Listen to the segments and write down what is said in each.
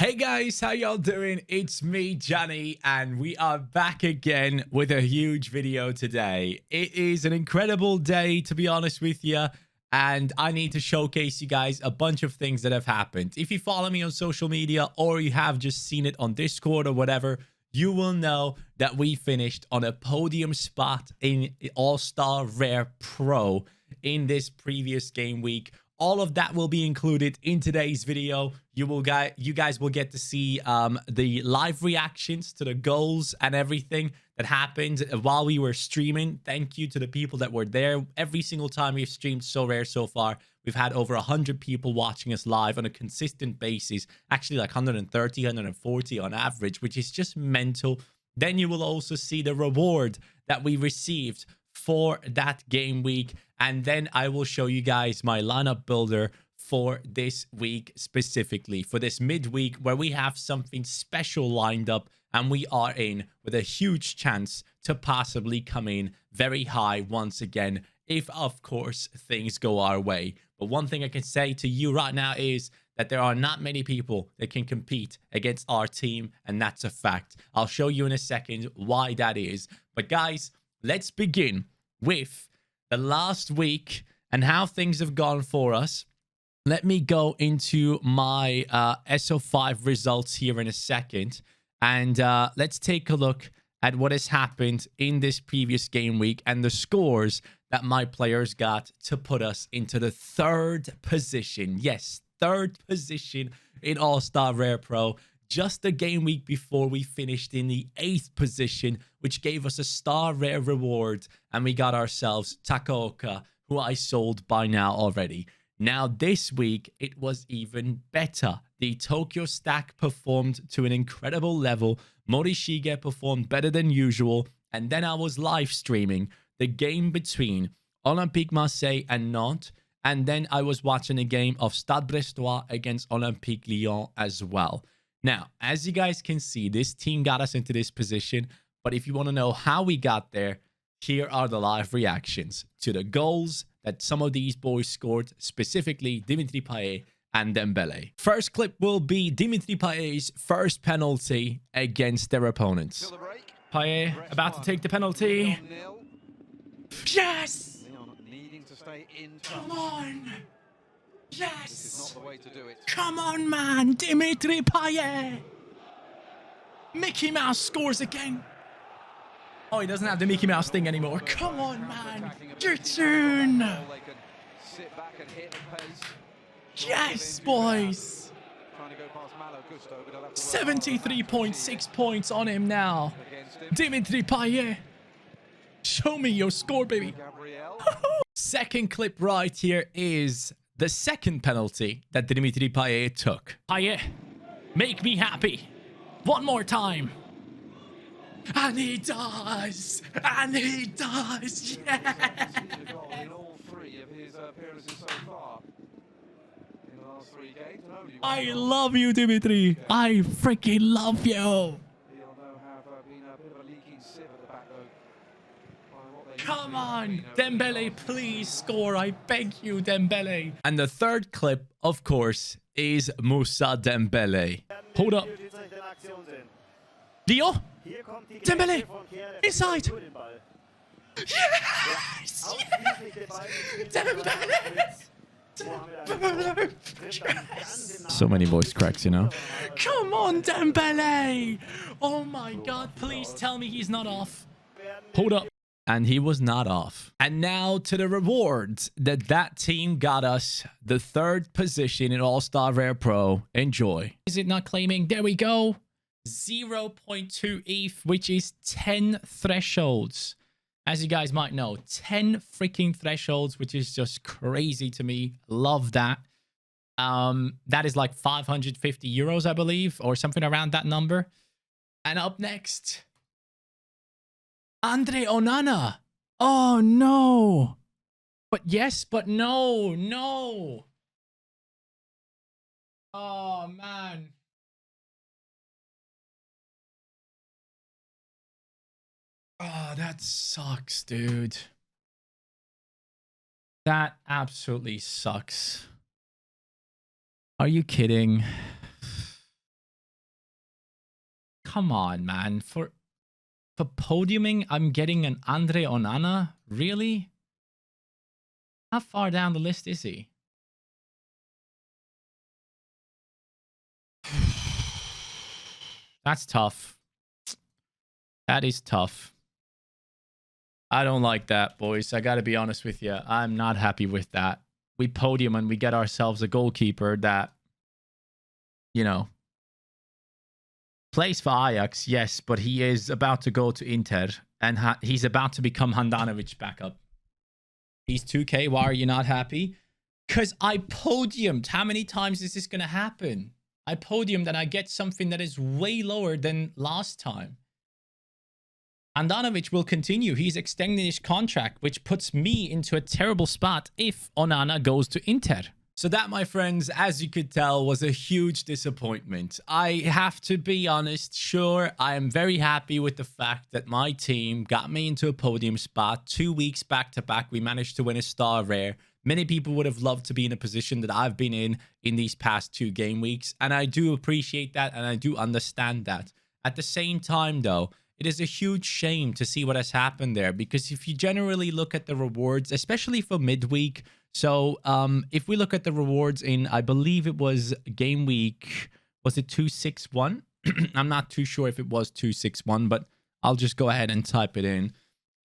Hey guys, how y'all doing? It's me, Johnny, and we are back again with a huge video today. It is an incredible day, to be honest with you, and I need to showcase you guys a bunch of things that have happened. If you follow me on social media or you have just seen it on Discord or whatever, you will know that we finished on a podium spot in All-Star Rare Pro in this previous game week. All of that will be included in today's video. You guys will get to see the live reactions to the goals and everything that happened while we were streaming. Thank you to the people that were there. Every single time we've streamed Sorare so far, we've had over 100 people watching us live on a consistent basis. Actually, like 130, 140 on average, which is just mental. Then you will also see the reward that we received for that game week, and then I will show you guys my lineup builder for this week, specifically for this midweek, where we have something special lined up and we are in with a huge chance to possibly come in very high once again, if of course things go our way. But one thing I can say to you right now is that there are not many people that can compete against our team, and that's a fact. I'll show you in a second why that is. But guys, let's begin with the last week and how things have gone for us. Let me go into my SO5 results here in a second, and let's take a look at what has happened in this previous game week and the scores that my players got to put us into the third position. Yes, third position in All-Star Rare Pro. Just a game week before, we finished in the 8th position, which gave us a star rare reward, and we got ourselves Takaoka, who I sold by now already. Now this week, it was even better. The Tokyo stack performed to an incredible level. Morishige performed better than usual, and then I was live streaming the game between Olympique Marseille and Nantes, and then I was watching a game of Stade Brestois against Olympique Lyon as well. Now, as you guys can see, this team got us into this position, but if you want to know how we got there, here are the live reactions to the goals that some of these boys scored, specifically Dimitri Payet and Dembele. First clip will be Dimitri Payet's first penalty against their opponents. Payet about to take the penalty. Yes! Come on! Yes! Come on, man! Dimitri Payet! Mickey Mouse scores again! Oh, he doesn't have the Mickey Mouse thing anymore. Come on, man! Your turn! Yes, boys! 73.6 points on him now. Dimitri Payet! Show me your score, baby! Second clip right here is the second penalty that Dimitri Payet took. Payet, make me happy. One more time. And he does. And he does. Yeah. I love you, Dimitri. I freaking love you. Come on, Dembele, please score. I beg you, Dembele. And the third clip, of course, is Moussa Dembele. Hold up. Dio? Dembele! Inside! Yes! Yes! Dembele! Dembele! Yes! So many voice cracks, you know? Come on, Dembele! Oh my god, please tell me he's not off. Hold up. And he was not off. And now to the rewards that team got us. The third position in All-Star Rare Pro. Enjoy. Is it not claiming? There we go. 0.2 ETH, which is 10 thresholds. As you guys might know, 10 freaking thresholds, which is just crazy to me. Love that. That is like 550 euros, I believe, or something around that number. And up next, Andre Onana. Oh, no. But yes, but no. No. Oh, man. Oh, that sucks, dude. That absolutely sucks. Are you kidding? come on, man. For podiuming, I'm getting an Andre Onana? Really? How far down the list is he? That's tough. That is tough. I don't like that, boys. I got to be honest with you. I'm not happy with that. We podium and we get ourselves a goalkeeper that, you know, plays for Ajax, yes, but he is about to go to Inter and he's about to become Handanovic backup. He's 2K. Why are you not happy? Because I podiumed. How many times is this going to happen? I podiumed and I get something that is way lower than last time. Handanovic will continue. He's extending his contract, which puts me into a terrible spot if Onana goes to Inter. So that, my friends, as you could tell, was a huge disappointment. I have to be honest, sure, I am very happy with the fact that my team got me into a podium spot 2 weeks back-to-back. We managed to win a star rare. Many people would have loved to be in a position that I've been in these past 2 game weeks, and I do appreciate that, and I do understand that. At the same time, though, it is a huge shame to see what has happened there, because if you generally look at the rewards, especially for midweek, so if we look at the rewards in, I believe it was game week, was it 261? I'm not too sure if it was 261, but I'll just go ahead and type it in.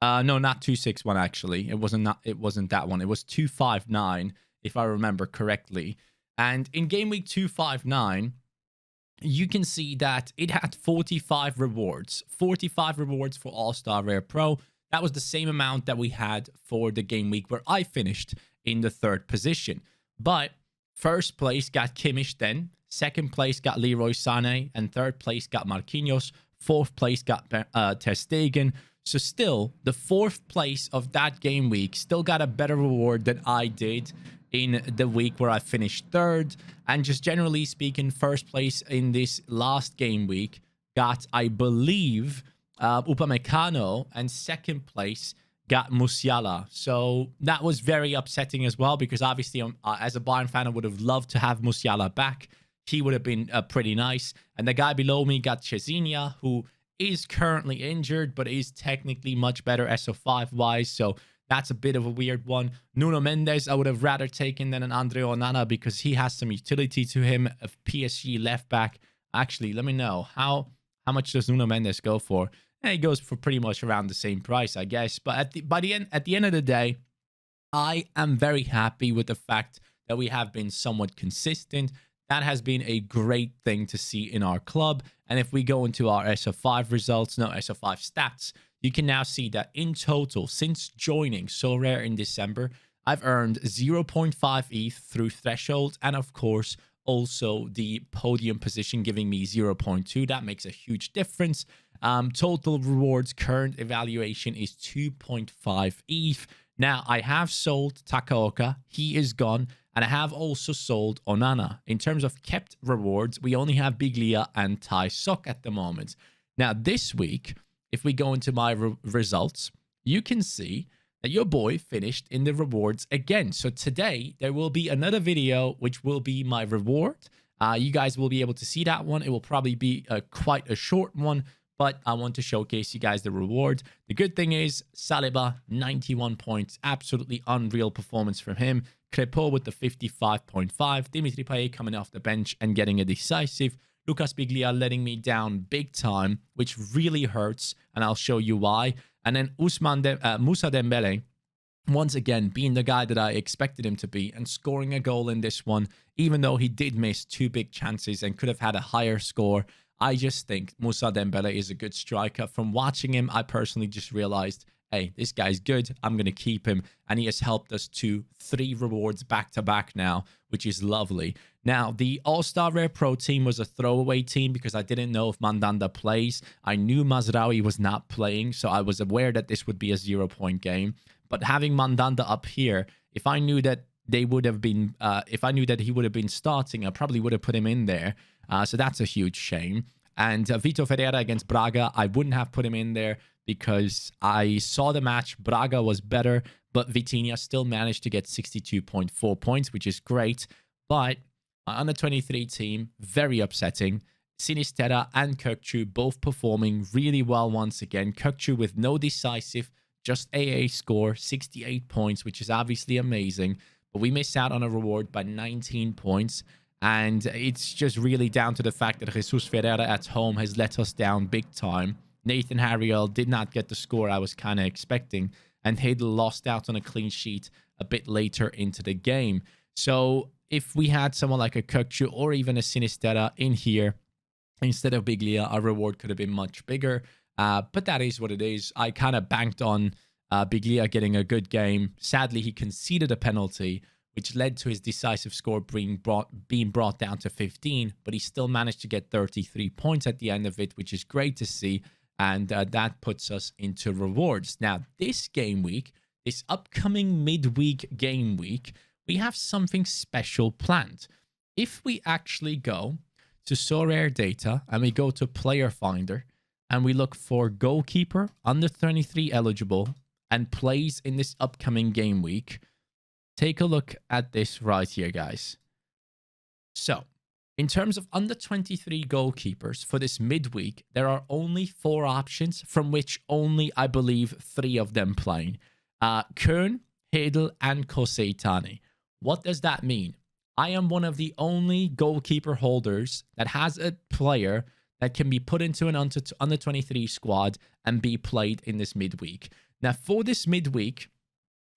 No, not 261 actually. It wasn't that one. It was 259 if I remember correctly. And in game week 259, you can see that it had 45 rewards. 45 rewards for All-Star Rare Pro. That was the same amount that we had for the game week where I finished in the 3rd position. But first place got Kimmich then. Second place got Leroy Sané. And 3rd place got Marquinhos. 4th place got Ter Stegen. So still, the 4th place of that game week still got a better reward than I did in the week where I finished 3rd. And just generally speaking, 1st place in this last game week got, I believe, Upamecano, and 2nd place got Musiala. So that was very upsetting as well, because obviously as a Bayern fan, I would have loved to have Musiala back. He would have been pretty nice. And the guy below me got Cezinha, who is currently injured, but is technically much better SO5-wise. So that's a bit of a weird one. Nuno Mendes, I would have rather taken than an Andre Onana, because he has some utility to him. A PSG left back. Actually, let me know. How much does Nuno Mendes go for? He goes for pretty much around the same price, I guess. But at the end of the day, I am very happy with the fact that we have been somewhat consistent. That has been a great thing to see in our club. And if we go into our SO5 results, no, SO5 stats, you can now see that in total, since joining Sorare in December, I've earned 0.5 ETH through threshold, and of course, also the podium position giving me 0.2. That makes a huge difference. Total rewards current evaluation is 2.5 ETH. Now, I have sold Takaoka. He is gone. And I have also sold Onana. In terms of kept rewards, we only have Biglia and Tai Sok at the moment. Now, this week, if we go into my results, you can see that your boy finished in the rewards again. So today, there will be another video, which will be my reward. You guys will be able to see that one. It will probably be quite a short one, but I want to showcase you guys the reward. The good thing is, Saliba, 91 points. Absolutely unreal performance from him. Crepeau with the 55.5. Dimitri Payet coming off the bench and getting a decisive. Lucas Biglia letting me down big time, which really hurts, and I'll show you why. And then Moussa Dembele, once again, being the guy that I expected him to be and scoring a goal in this one, even though he did miss 2 big chances and could have had a higher score. I just think Moussa Dembele is a good striker. From watching him, I personally just realized, hey, this guy's good. I'm going to keep him. And he has helped us to 3 rewards back-to-back now, which is lovely. Now, the All-Star Rare Pro team was a throwaway team because I didn't know if Mandanda plays. I knew Mazraoui was not playing, so I was aware that this would be a 0-point game. But having Mandanda up here, if I knew that they would have been, if I knew that he would have been starting, I probably would have put him in there. So that's a huge shame. And Vitor Ferreira against Braga, I wouldn't have put him in there because I saw the match. Braga was better, but Vitinha still managed to get 62.4 points, which is great. But my under 23 team, very upsetting. Sinistera and Kökçü both performing really well once again. Kökçü with no decisive, just AA score, 68 points, which is obviously amazing. But we missed out on a reward by 19 points. And it's just really down to the fact that Jesus Ferreira at home has let us down big time. Nathan Harriel did not get the score I was kind of expecting. And Hedel lost out on a clean sheet a bit later into the game. So if we had someone like a Kökçü or even a Sinistera in here, instead of Biglia, our reward could have been much bigger. But that is what it is. I kind of banked on Biglia getting a good game. Sadly, he conceded a penalty, which led to his decisive score being brought down to 15. But he still managed to get 33 points at the end of it, which is great to see. And that puts us into rewards. Now, this game week, this upcoming midweek game week, we have something special planned. If we actually go to Sorare data and we go to player finder and we look for goalkeeper under 23 eligible and plays in this upcoming game week, take a look at this right here, guys. So in terms of under 23 goalkeepers for this midweek, there are only 4 options, from which only, I believe, 3 of them playing. Kern, Hedel, and Koseitani. What does that mean? I am one of the only goalkeeper holders that has a player that can be put into an under 23 squad and be played in this midweek. Now, for this midweek,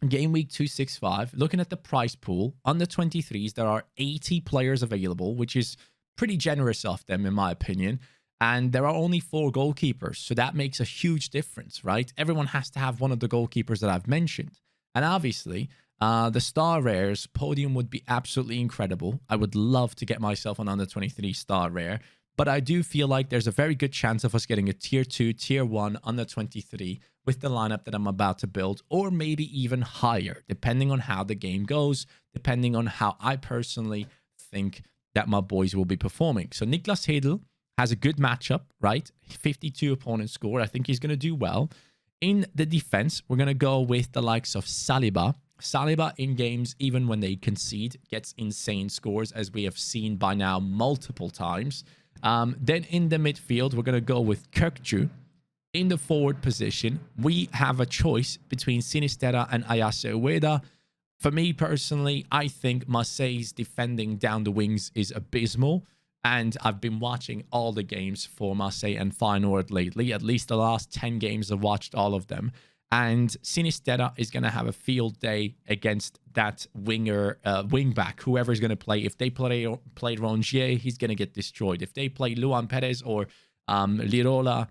game week 265, looking at the prize pool, under 23s, there are 80 players available, which is pretty generous of them, in my opinion. And there are only 4 goalkeepers, so that makes a huge difference, right? Everyone has to have one of the goalkeepers that I've mentioned. And obviously, the star rares, Podium would be absolutely incredible. I would love to get myself an under 23 star rare, but I do feel like there's a very good chance of us getting a tier 2, tier 1 under 23 with the lineup that I'm about to build, or maybe even higher, depending on how the game goes, depending on how I personally think that my boys will be performing. So Niklas Hedel has a good matchup, right? 52 opponent score. I think he's going to do well. In the defense, we're going to go with the likes of Saliba. Saliba in games, even when they concede, gets insane scores, as we have seen by now multiple times. Then in the midfield, we're going to go with Kökçü. In the forward position, we have a choice between Sinistera and Ayase Ueda. For me personally, I think Marseille's defending down the wings is abysmal. And I've been watching all the games for Marseille and Feyenoord lately. At least the last 10 games, I've watched all of them. And Sinistera is going to have a field day against that wingback, whoever is going to play. If they play Rongier, he's going to get destroyed. If they play Luan Perez or Lirola,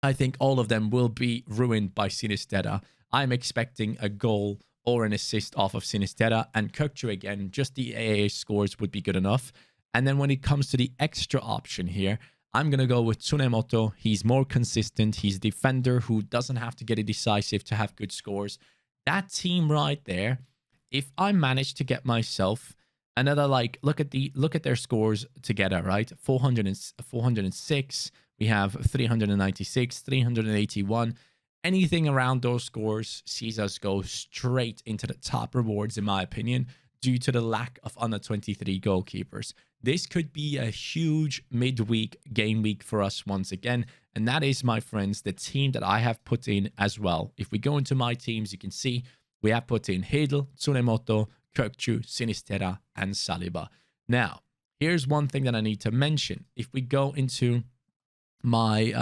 I think all of them will be ruined by Sinistera. I'm expecting a goal or an assist off of Sinistera. And Kökçü, again, just the AA scores would be good enough. And then when it comes to the extra option here, I'm going to go with Tsunemoto. He's more consistent. He's a defender who doesn't have to get a decisive to have good scores. That team right there, if I manage to get myself another, like, look at their scores together, right? 406. We have 396, 381. Anything around those scores sees us go straight into the top rewards, in my opinion, due to the lack of under 23 goalkeepers. This could be a huge midweek game week for us once again. And that is, my friends, the team that I have put in as well. If we go into my teams, you can see we have put in Hedel, Tsunemoto, Kökçü, Sinistera, and Saliba. Now, here's one thing that I need to mention. If we go into my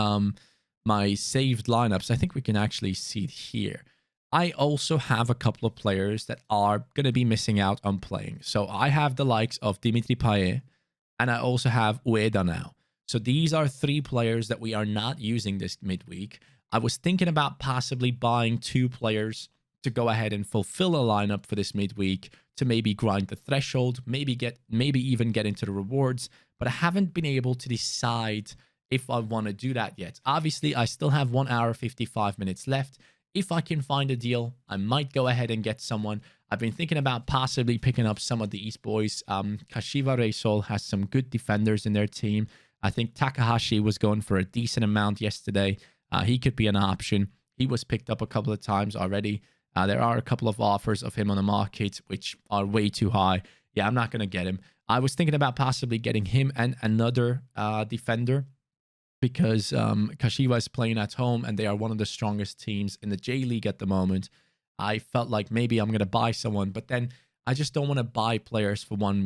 my saved lineups, I think we can actually see it here. I also have a couple of players that are going to be missing out on playing. So I have the likes of Dimitri Payet, and I also have Ueda now. So these are 3 players that we are not using this midweek. I was thinking about possibly buying 2 players to go ahead and fulfill a lineup for this midweek to maybe grind the threshold, maybe even get into the rewards, but I haven't been able to decide if I want to do that yet. Obviously, I still have 1 hour, 55 minutes left. If I can find a deal, I might go ahead and get someone. I've been thinking about possibly picking up some of the East boys. Kashiwa Reysol has some good defenders in their team. I think Takahashi was going for a decent amount yesterday. He could be an option. He was picked up a couple of times already. There are a couple of offers of him on the market, which are way too high. Yeah, I'm not going to get him. I was thinking about possibly getting him and another defender because Kashiwa is playing at home and they are one of the strongest teams in the J League at the moment. I felt like maybe I'm going to buy someone, but then I just don't want to buy players for one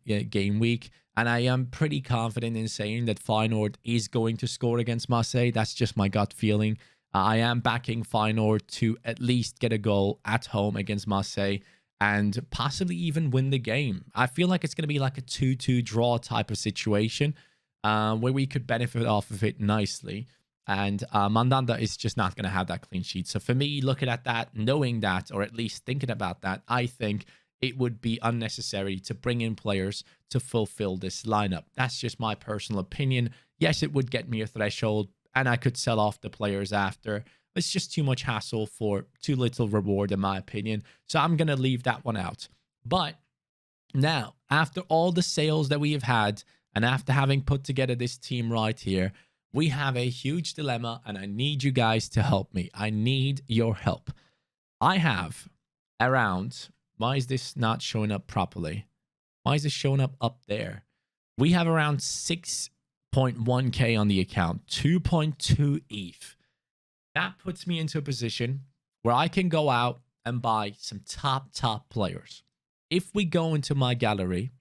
game week. And I am pretty confident in saying that Feyenoord is going to score against Marseille. That's just my gut feeling. I am backing Feyenoord to at least get a goal at home against Marseille and possibly even win the game. I feel like it's going to be like a 2-2 draw type of situation where we could benefit off of it nicely. And Mandanda is just not going to have that clean sheet. So for me, looking at that, knowing that, or at least thinking about that, I think it would be unnecessary to bring in players to fulfill this lineup. That's just my personal opinion. Yes, it would get me a threshold, and I could sell off the players after. It's just too much hassle for too little reward, in my opinion. So I'm going to leave that one out. But now, after all the sales that we have had, and after having put together this team right here, we have a huge dilemma, and I need you guys to help me. I need your help. I have around... Why is this not showing up properly? Why is it showing up there? We have around 6.1k on the account, 2.2 ETH. That puts me into a position where I can go out and buy some top players. If we go into my gallery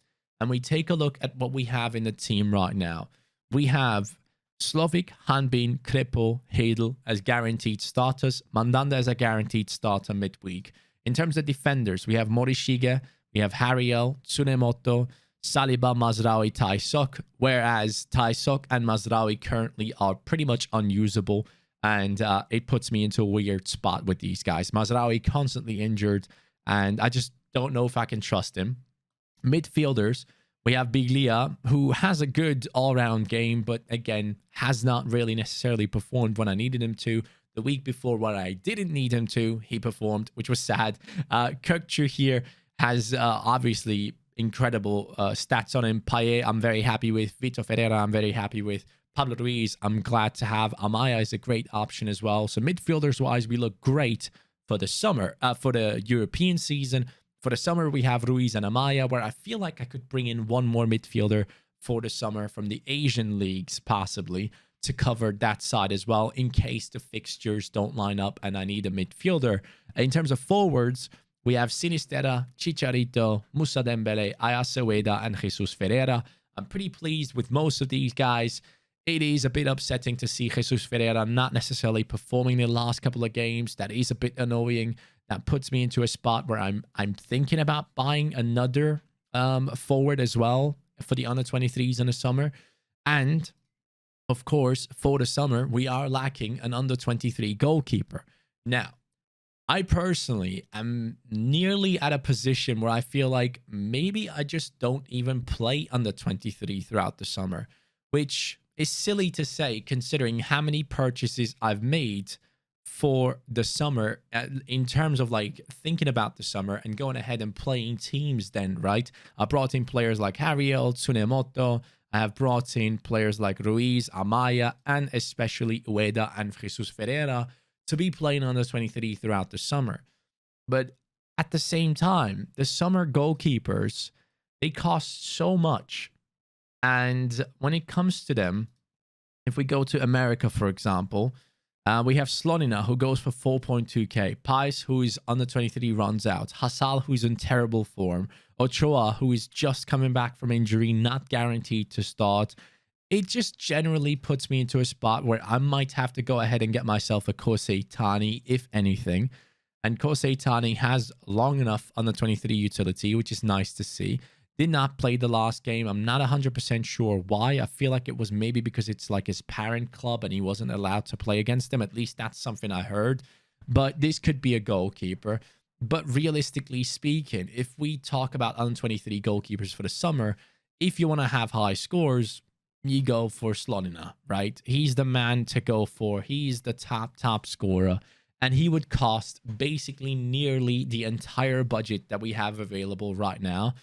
and we take a look at what we have in the team right now, we have Slovik, Hanbin, Kripo, Hedel as guaranteed starters. Mandanda as a guaranteed starter midweek. In terms of defenders, we have Morishige, we have Hariel, Tsunemoto, Saliba, Mazraoui, Taisok, whereas Taisok and Mazraoui currently are pretty much unusable, and it puts me into a weird spot with these guys. Mazraoui constantly injured, and I just don't know if I can trust him. Midfielders, we have Biglia, who has a good all-round game, but again, has not really necessarily performed when I needed him to. The week before, what I didn't need him to, he performed, which was sad. Kirkchu here has obviously incredible stats on him. Payet, I'm very happy with. Vitor Ferreira, I'm very happy with. Pablo Ruiz, I'm glad to have. Amaya is a great option as well. So midfielders-wise, we look great for the summer, for the European season. For the summer, we have Ruiz and Amaya, where I feel like I could bring in one more midfielder for the summer from the Asian leagues, possibly, to cover that side as well in case the fixtures don't line up and I need a midfielder. In terms of forwards, we have Sinisterra, Chicharito, Musa Dembele, Ayase Ueda, and Jesus Ferreira. I'm pretty pleased with most of these guys. It is a bit upsetting to see Jesus Ferreira not necessarily performing in the last couple of games. That is a bit annoying. That puts me into a spot where I'm thinking about buying another forward as well for the under-23s in the summer. And of course, for the summer, we are lacking an under-23 goalkeeper. Now, I personally am nearly at a position where I feel like maybe I just don't even play under-23 throughout the summer, which is silly to say considering how many purchases I've made for the summer in terms of like thinking about the summer and going ahead and playing teams then, right? I brought in players like Hariel, Tsunemoto. I have brought in players like Ruiz, Amaya, and especially Ueda and Jesus Ferreira to be playing under 23 throughout the summer. But at the same time, the summer goalkeepers, they cost so much. And when it comes to them, if we go to America, for example, we have Slonina, who goes for 4.2k. Pais, who is under 23, runs out. Hassal, who's in terrible form. Ochoa, who is just coming back from injury, not guaranteed to start. It just generally puts me into a spot where I might have to go ahead and get myself a Kosei Tani, if anything. And Kosei Tani has long enough under 23 utility, which is nice to see. Did not play the last game. I'm not 100% sure why. I feel like it was maybe because it's like his parent club and he wasn't allowed to play against them. At least that's something I heard. But this could be a goalkeeper. But realistically speaking, if we talk about under 23 goalkeepers for the summer, if you want to have high scores, you go for Slonina, right? He's the man to go for. He's the top scorer. And he would cost basically nearly the entire budget that we have available right now.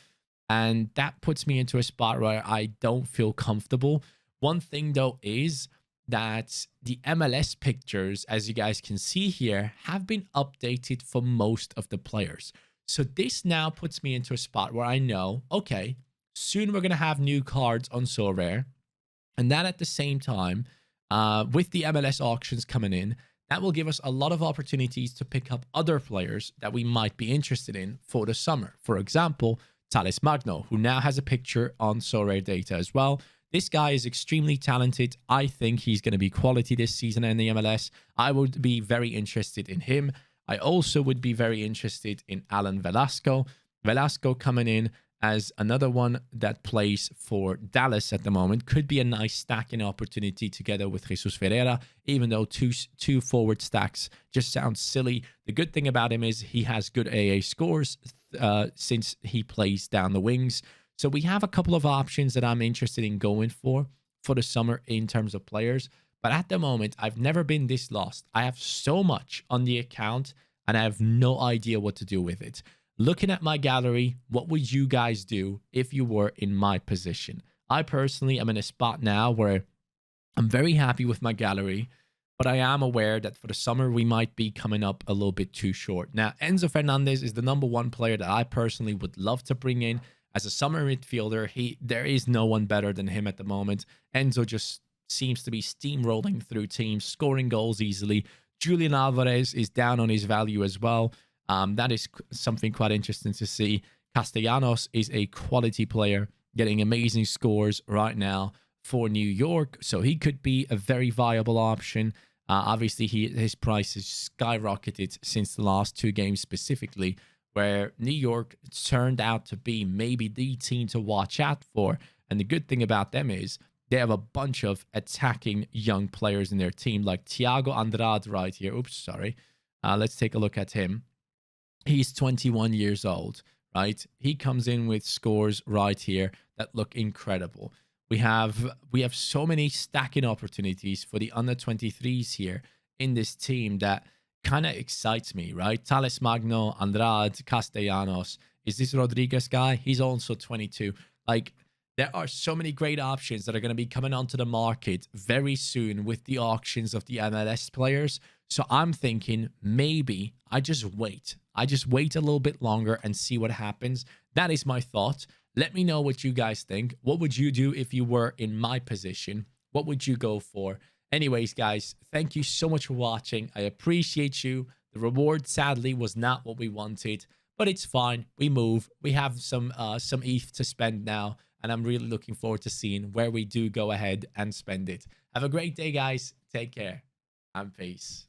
And that puts me into a spot where I don't feel comfortable. One thing, though, is that the MLS pictures, as you guys can see here, have been updated for most of the players. So this now puts me into a spot where I know, okay, Soon we're going to have new cards on Sorare. And that at the same time, with the MLS auctions coming in, that will give us a lot of opportunities to pick up other players that we might be interested in for the summer. For example, Thales Magno, who now has a picture on Sorare data as well. This guy is extremely talented. I think he's going to be quality this season in the MLS. I would be very interested in him. I also would be very interested in Alan Velasco. Velasco coming in as another one that plays for Dallas at the moment. Could be a nice stacking opportunity together with Jesus Ferreira, even though two forward stacks just sounds silly. The good thing about him is he has good AA scores since he plays down the wings. So we have a couple of options that I'm interested in going for the summer in terms of players. But at the moment, I've never been this lost. I have so much on the account and I have no idea what to do with it. Looking at my gallery, what would you guys do if you were in my position? I personally am in a spot now where I'm very happy with my gallery, but I am aware that for the summer, we might be coming up a little bit too short. Now, Enzo Fernandez is the #1 player that I personally would love to bring in as a summer midfielder. There is no one better than him at the moment. Enzo just seems to be steamrolling through teams, scoring goals easily. Julian Alvarez is down on his value as well. That is something quite interesting to see. Castellanos is a quality player, getting amazing scores right now for New York, so he could be a very viable option. Obviously, his price has skyrocketed since the last 2 games specifically, where New York turned out to be maybe the team to watch out for. And the good thing about them is they have a bunch of attacking young players in their team, like Thiago Andrade right here. Oops, sorry. Let's take a look at him. He's 21 years old, right? He comes in with scores right here that look incredible. We have so many stacking opportunities for the under 23s here in this team that kind of excites me, right? Thales Magno, Andrade, Castellanos. Is this Rodriguez guy? He's also 22. Like, there are so many great options that are going to be coming onto the market very soon with the auctions of the MLS players. So I'm thinking maybe I just wait. I just wait a little bit longer and see what happens. That is my thought. Let me know what you guys think. What would you do if you were in my position? What would you go for? Anyways, guys, thank you so much for watching. I appreciate you. The reward, sadly, was not what we wanted, but it's fine. We move. We have some ETH to spend now, and I'm really looking forward to seeing where we do go ahead and spend it. Have a great day, guys. Take care and peace.